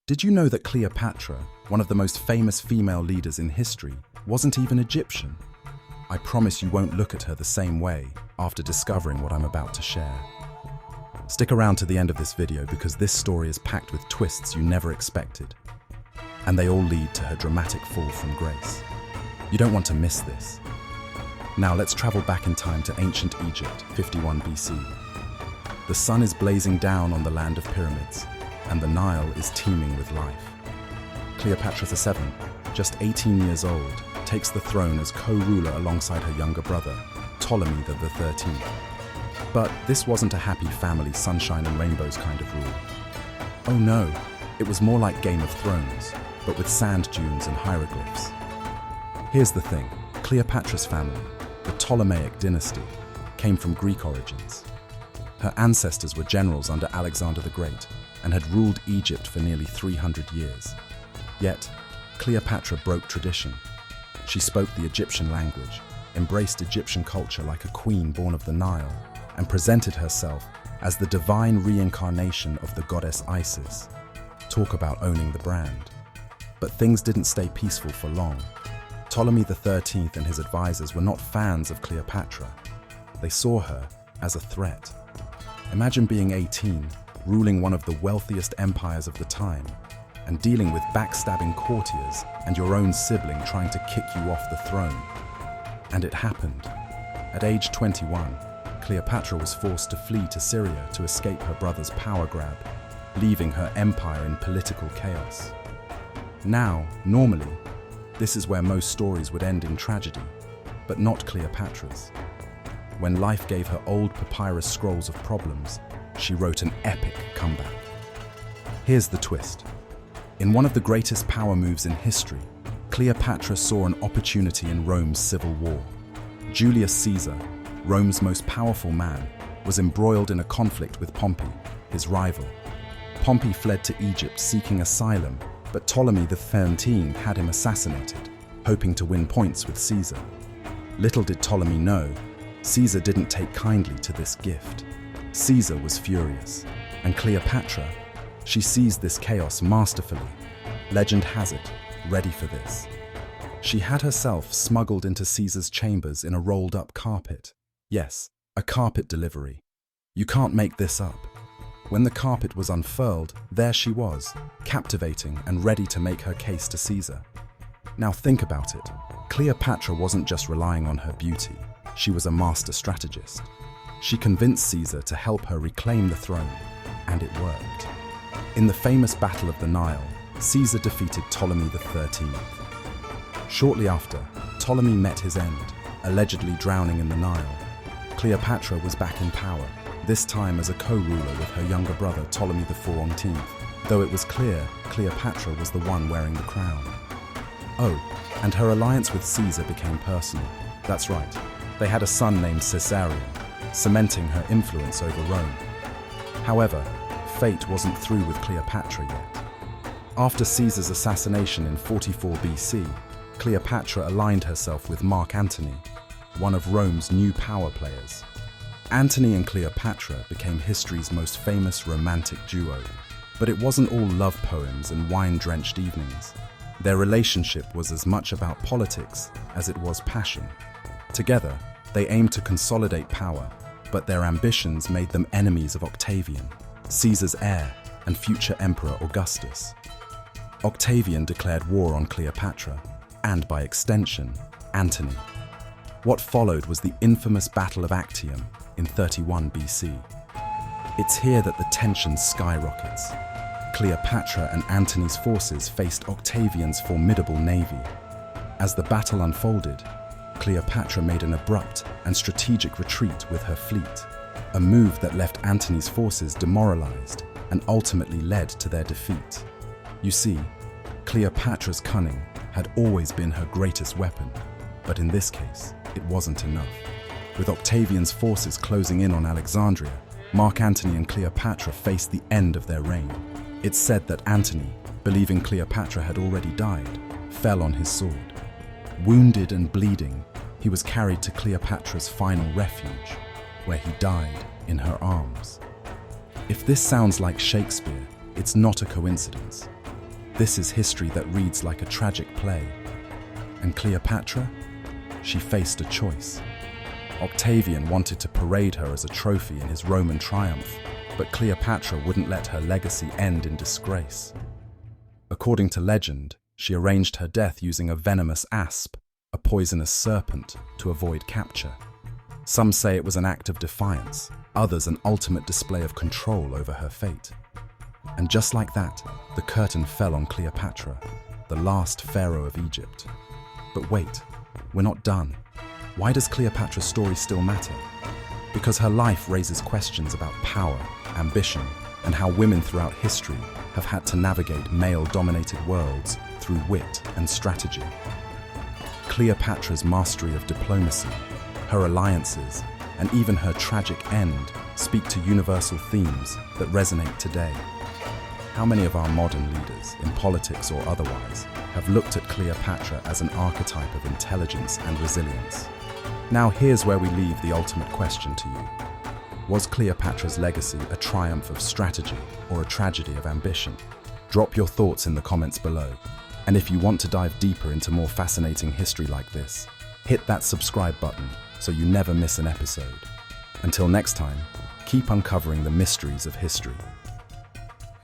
Did you know that Cleopatra, one of the most famous female leaders in history, wasn't even Egyptian? I promise you won't look at her the same way after discovering what I'm about to share. Stick around to the end of this video because this story is packed with twists you never expected. And they all lead to her dramatic fall from grace. You don't want to miss this. Now let's travel back in time to ancient Egypt, 51 BC. The sun is blazing down on the land of pyramids, and the Nile is teeming with life. Cleopatra VII, just 18 years old, takes the throne as co-ruler alongside her younger brother, Ptolemy XIII. But this wasn't a happy family sunshine and rainbows kind of rule. Oh no, it was more like Game of Thrones, but with sand dunes and hieroglyphs. Here's the thing, Cleopatra's family, the Ptolemaic dynasty, came from Greek origins. Her ancestors were generals under Alexander the Great and had ruled Egypt for nearly 300 years. Yet, Cleopatra broke tradition. She spoke the Egyptian language, embraced Egyptian culture like a queen born of the Nile, and presented herself as the divine reincarnation of the goddess Isis. Talk about owning the brand. But things didn't stay peaceful for long. Ptolemy XIII and his advisors were not fans of Cleopatra. They saw her as a threat. Imagine being 18, ruling one of the wealthiest empires of the time, and dealing with backstabbing courtiers and your own sibling trying to kick you off the throne. And it happened. At age 21, Cleopatra was forced to flee to Syria to escape her brother's power grab, leaving her empire in political chaos. Now, normally, this is where most stories would end in tragedy, but not Cleopatra's. When life gave her old papyrus scrolls of problems, she wrote an epic comeback. Here's the twist. In one of the greatest power moves in history, Cleopatra saw an opportunity in Rome's civil war. Julius Caesar, Rome's most powerful man, was embroiled in a conflict with Pompey, his rival. Pompey fled to Egypt seeking asylum, but Ptolemy XIII had him assassinated, hoping to win points with Caesar. Little did Ptolemy know, Caesar didn't take kindly to this gift. Caesar was furious, and Cleopatra, she seized this chaos masterfully. Legend has it, ready for this. She had herself smuggled into Caesar's chambers in a rolled-up carpet. Yes, a carpet delivery. You can't make this up. When the carpet was unfurled, there she was, captivating and ready to make her case to Caesar. Now think about it. Cleopatra wasn't just relying on her beauty. She was a master strategist. She convinced Caesar to help her reclaim the throne, and it worked. In the famous Battle of the Nile, Caesar defeated Ptolemy XIII. Shortly after, Ptolemy met his end, allegedly drowning in the Nile. Cleopatra was back in power, this time as a co-ruler with her younger brother Ptolemy XIV, though it was clear Cleopatra was the one wearing the crown. Oh, and her alliance with Caesar became personal. That's right, they had a son named Caesarion, cementing her influence over Rome. However, fate wasn't through with Cleopatra yet. After Caesar's assassination in 44 BC, Cleopatra aligned herself with Mark Antony, one of Rome's new power players. Antony and Cleopatra became history's most famous romantic duo, but it wasn't all love poems and wine-drenched evenings. Their relationship was as much about politics as it was passion. Together, they aimed to consolidate power, but their ambitions made them enemies of Octavian, Caesar's heir and future Emperor Augustus. Octavian declared war on Cleopatra, and by extension, Antony. What followed was the infamous Battle of Actium in 31 BC. It's here that the tension skyrockets. Cleopatra and Antony's forces faced Octavian's formidable navy. As the battle unfolded, Cleopatra made an abrupt and strategic retreat with her fleet, a move that left Antony's forces demoralized and ultimately led to their defeat. You see, Cleopatra's cunning had always been her greatest weapon, but in this case, it wasn't enough. With Octavian's forces closing in on Alexandria, Mark Antony and Cleopatra faced the end of their reign. It's said that Antony, believing Cleopatra had already died, fell on his sword. Wounded and bleeding, he was carried to Cleopatra's final refuge, where he died in her arms. If this sounds like Shakespeare, it's not a coincidence. This is history that reads like a tragic play. And Cleopatra? She faced a choice. Octavian wanted to parade her as a trophy in his Roman triumph, but Cleopatra wouldn't let her legacy end in disgrace. According to legend, she arranged her death using a venomous asp, a poisonous serpent, to avoid capture. Some say it was an act of defiance, others an ultimate display of control over her fate. And just like that, the curtain fell on Cleopatra, the last pharaoh of Egypt. But wait, we're not done. Why does Cleopatra's story still matter? Because her life raises questions about power, ambition, and how women throughout history have had to navigate male-dominated worlds through wit and strategy. Cleopatra's mastery of diplomacy, her alliances, and even her tragic end speak to universal themes that resonate today. How many of our modern leaders, in politics or otherwise, have looked at Cleopatra as an archetype of intelligence and resilience? Now here's where we leave the ultimate question to you. Was Cleopatra's legacy a triumph of strategy or a tragedy of ambition? Drop your thoughts in the comments below. And if you want to dive deeper into more fascinating history like this, hit that subscribe button so you never miss an episode. Until next time, keep uncovering the mysteries of history.